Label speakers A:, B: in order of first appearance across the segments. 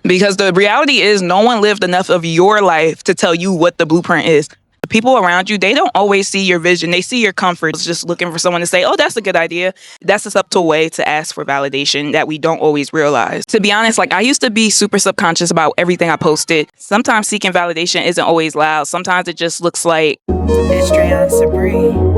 A: Because the reality is, no one lived enough of your life to tell you what the blueprint is. The people around you, they don't always see your vision. They see your comfort. It's just looking for someone to say, oh, that's a good idea. That's a subtle way to ask for validation that we don't always realize. To be honest, like I used to be super subconscious about everything I posted. Sometimes seeking validation isn't always loud. Sometimes it just looks like
B: it's Trayon Sabree.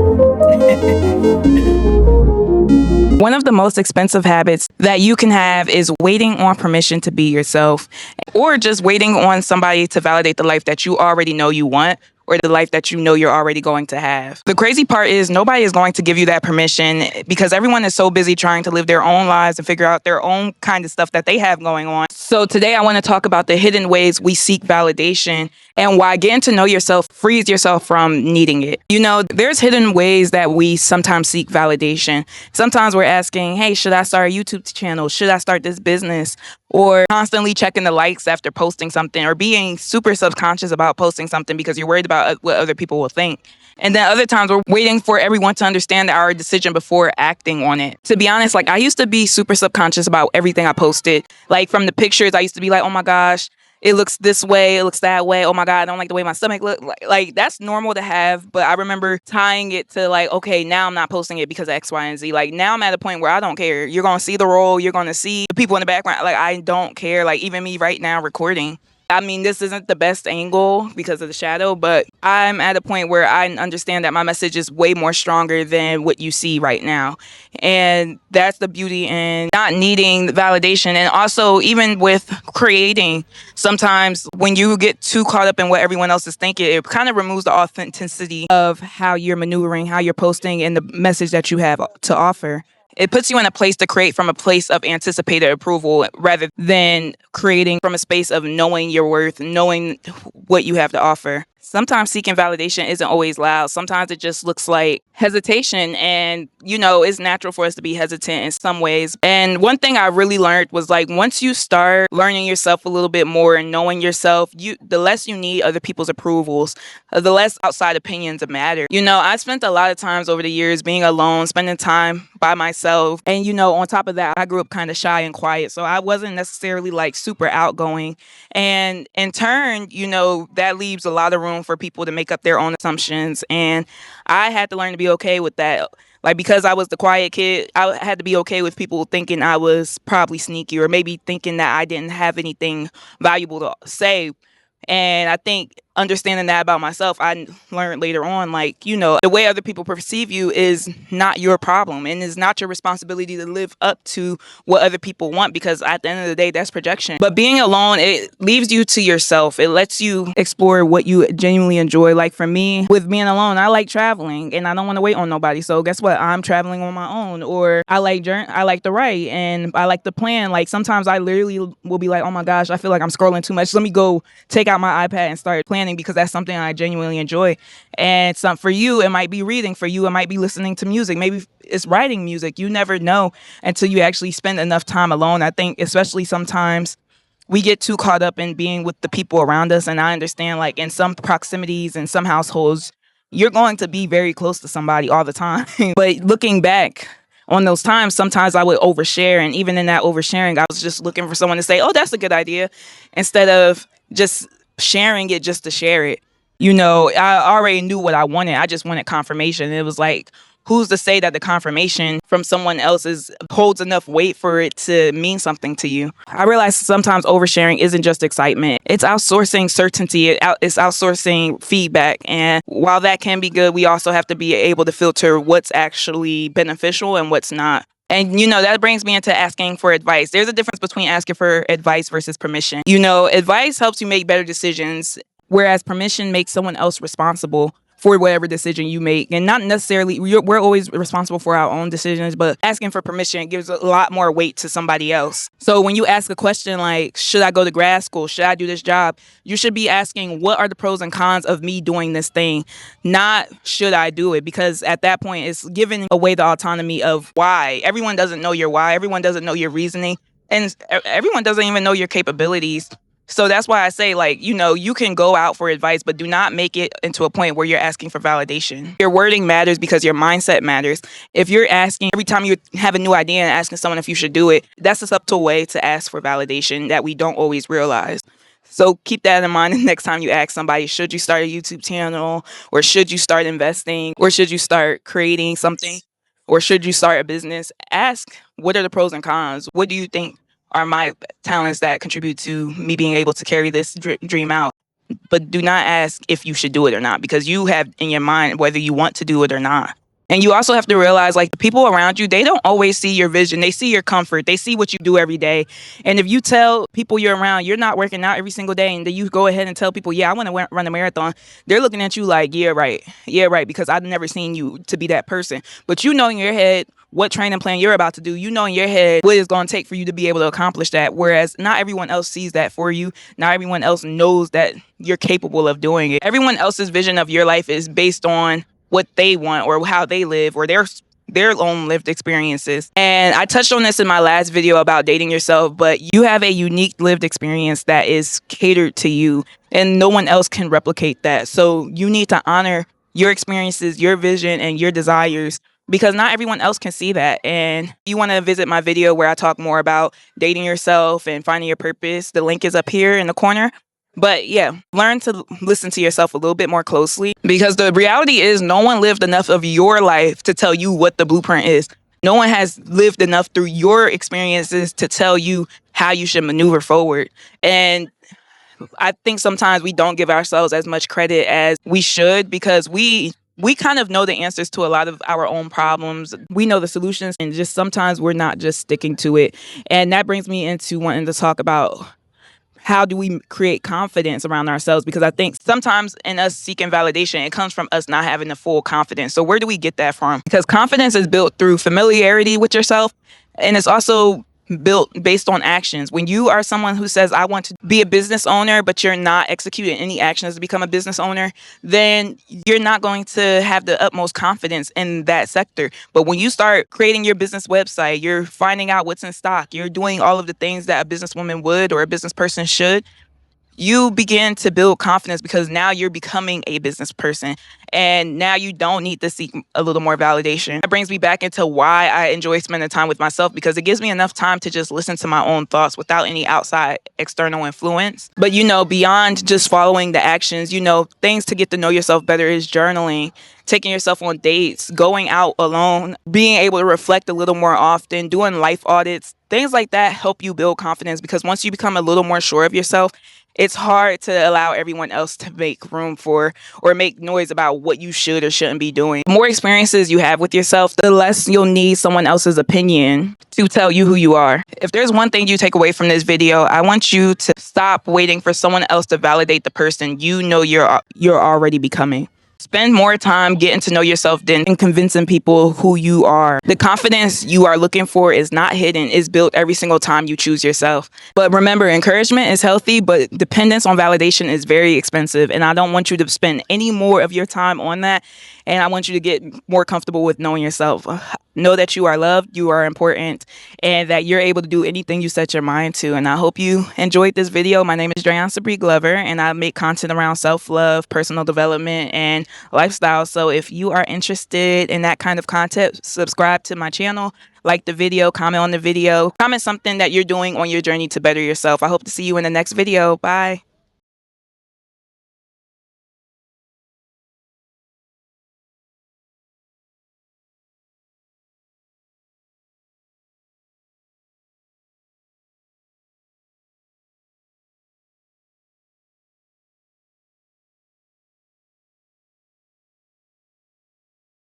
A: One of the most expensive habits that you can have is waiting on permission to be yourself, or just waiting on somebody to validate the life that you already know you want, or the life that you know you're already going to have. The crazy part is nobody is going to give you that permission because everyone is so busy trying to live their own lives and figure out their own kind of stuff that they have going on. So today I want to talk about the hidden ways we seek validation and why getting to know yourself frees yourself from needing it. You know, there's hidden ways that we sometimes seek validation. Sometimes we're asking, hey, should I start a YouTube channel? Should I start this business? Or constantly checking the likes after posting something, or being super subconscious about posting something because you're worried about what other people will think. And then other times we're waiting for everyone to understand our decision before acting on it. To be honest, like I used to be super subconscious about everything I posted. Like from the pictures, I used to be like, oh my gosh, it looks this way, it looks that way. Oh my God, I don't like the way my stomach looks. Like that's normal to have, but I remember tying it to like, okay, now I'm not posting it because of X, Y, and Z. Like now I'm at a point where I don't care. You're gonna see the role, you're gonna see the people in the background. Like I don't care. Like even me right now recording. I mean, this isn't the best angle because of the shadow, but I'm at a point where I understand that my message is way more stronger than what you see right now. And that's the beauty in not needing validation. And also, even with creating, sometimes when you get too caught up in what everyone else is thinking, it kind of removes the authenticity of how you're maneuvering, how you're posting, and the message that you have to offer. It puts you in a place to create from a place of anticipated approval rather than creating from a space of knowing your worth, knowing what you have to offer. Sometimes seeking validation isn't always loud. Sometimes it just looks like hesitation. And, you know, it's natural for us to be hesitant in some ways. And one thing I really learned was like once you start learning yourself a little bit more and knowing yourself, the less you need other people's approvals, the less outside opinions matter. You know, I spent a lot of times over the years being alone, spending time by myself. And, you know, on top of that, I grew up kind of shy and quiet. So I wasn't necessarily like super outgoing. And in turn, you know, that leaves a lot of room for people to make up their own assumptions. And I had to learn to be okay with that. Like, because I was the quiet kid, I had to be okay with people thinking I was probably sneaky or maybe thinking that I didn't have anything valuable to say. And I think understanding that about myself, I learned later on, like, you know, the way other people perceive you is not your problem and is not your responsibility to live up to what other people want, because at the end of the day, that's projection. But being alone, it leaves you to yourself. It lets you explore what you genuinely enjoy. Like for me, with being alone, I like traveling and I don't want to wait on nobody. So guess what? I'm traveling on my own. Or I like to write and I like to plan. Like sometimes I literally will be like, oh my gosh, I feel like I'm scrolling too much. Let me go take out my iPad and start planning, because that's something I genuinely enjoy. And for you, it might be reading. For you, it might be listening to music. Maybe it's writing music. You never know until you actually spend enough time alone. I think especially sometimes we get too caught up in being with the people around us. And I understand, like in some proximities and some households, you're going to be very close to somebody all the time. But looking back on those times, sometimes I would overshare. And even in that oversharing, I was just looking for someone to say, oh, that's a good idea, instead of just sharing it just to share it. You know, I already knew what I wanted. I just wanted confirmation. It was like, who's to say that the confirmation from someone else holds enough weight for it to mean something to you? I realized sometimes oversharing isn't just excitement. It's outsourcing certainty. It's outsourcing feedback. And while that can be good, we also have to be able to filter what's actually beneficial and what's not. And, you know, that brings me into asking for advice. There's a difference between asking for advice versus permission. You know, advice helps you make better decisions, whereas permission makes someone else responsible for whatever decision you make. And not necessarily, we're always responsible for our own decisions, but asking for permission gives a lot more weight to somebody else. So when you ask a question like, should I go to grad school? Should I do this job? You should be asking, what are the pros and cons of me doing this thing? Not, should I do it? Because at that point, it's giving away the autonomy of why. Everyone doesn't know your why. Everyone doesn't know your reasoning. And everyone doesn't even know your capabilities. So that's why I say, like, you can go out for advice, but do not make it into a point where you're asking for validation. Your wording matters because your mindset matters. If you're asking every time you have a new idea and asking someone if you should do it, that's a subtle way to ask for validation that we don't always realize. So keep that in mind the next time you ask somebody, should you start a YouTube channel, or should you start investing, or should you start creating something, or should you start a business? Ask, what are the pros and cons? What do you think are my talents that contribute to me being able to carry this dream out? But do not ask if you should do it or not, because you have in your mind whether you want to do it or not. And you also have to realize, like, the people around you, they don't always see your vision. They see your comfort. They see what you do every day. And if you tell people you're around, you're not working out every single day, and then you go ahead and tell people, yeah, I want to run a marathon, they're looking at you like, yeah, right. Yeah, right. Because I've never seen you to be that person. But you know in your head what training plan you're about to do. You know in your head what it's going to take for you to be able to accomplish that. Whereas not everyone else sees that for you. Not everyone else knows that you're capable of doing it. Everyone else's vision of your life is based on what they want or how they live or their own lived experiences. And I touched on this in my last video about dating yourself, but you have a unique lived experience that is catered to you, and no one else can replicate that. So you need to honor your experiences, your vision, and your desires, because not everyone else can see that. And you want to visit my video where I talk more about dating yourself and finding your purpose. The link is up here in the corner. But yeah, learn to listen to yourself a little bit more closely, because the reality is no one lived enough of your life to tell you what the blueprint is. No one has lived enough through your experiences to tell you how you should maneuver forward. And I think sometimes we don't give ourselves as much credit as we should, because we kind of know the answers to a lot of our own problems. We know the solutions, and just sometimes we're not just sticking to it. And that brings me into wanting to talk about how do we create confidence around ourselves? Because I think sometimes in us seeking validation, it comes from us not having the full confidence. So where do we get that from? Because confidence is built through familiarity with yourself, and it's also built based on actions. When you are someone who says, I want to be a business owner, but you're not executing any actions to become a business owner, then you're not going to have the utmost confidence in that sector. But when you start creating your business website, you're finding out what's in stock, you're doing all of the things that a businesswoman would or a business person should, you begin to build confidence, because now you're becoming a business person, and now you don't need to seek a little more validation. That brings me back into why I enjoy spending time with myself, because it gives me enough time to just listen to my own thoughts without any outside external influence. But beyond just following the actions, things to get to know yourself better is journaling, taking yourself on dates, going out alone, being able to reflect a little more often, doing life audits. Things like that help you build confidence, because once you become a little more sure of yourself, it's hard to allow everyone else to make room for or make noise about what you should or shouldn't be doing. The more experiences you have with yourself, the less you'll need someone else's opinion to tell you who you are. If there's one thing you take away from this video, I want you to stop waiting for someone else to validate the person you know you're already becoming. Spend more time getting to know yourself than convincing people who you are. The confidence you are looking for is not hidden. It's built every single time you choose yourself. But remember, encouragement is healthy, but dependence on validation is very expensive. And I don't want you to spend any more of your time on that. And I want you to get more comfortable with knowing yourself. Know that you are loved, you are important, and that you're able to do anything you set your mind to. And I hope you enjoyed this video. My name is Dreon Sabree Glover, and I make content around self-love, personal development, and lifestyle. So if you are interested in that kind of content, subscribe to my channel, like the video, comment on the video, comment something that you're doing on your journey to better yourself. I hope to see you in the next video. Bye.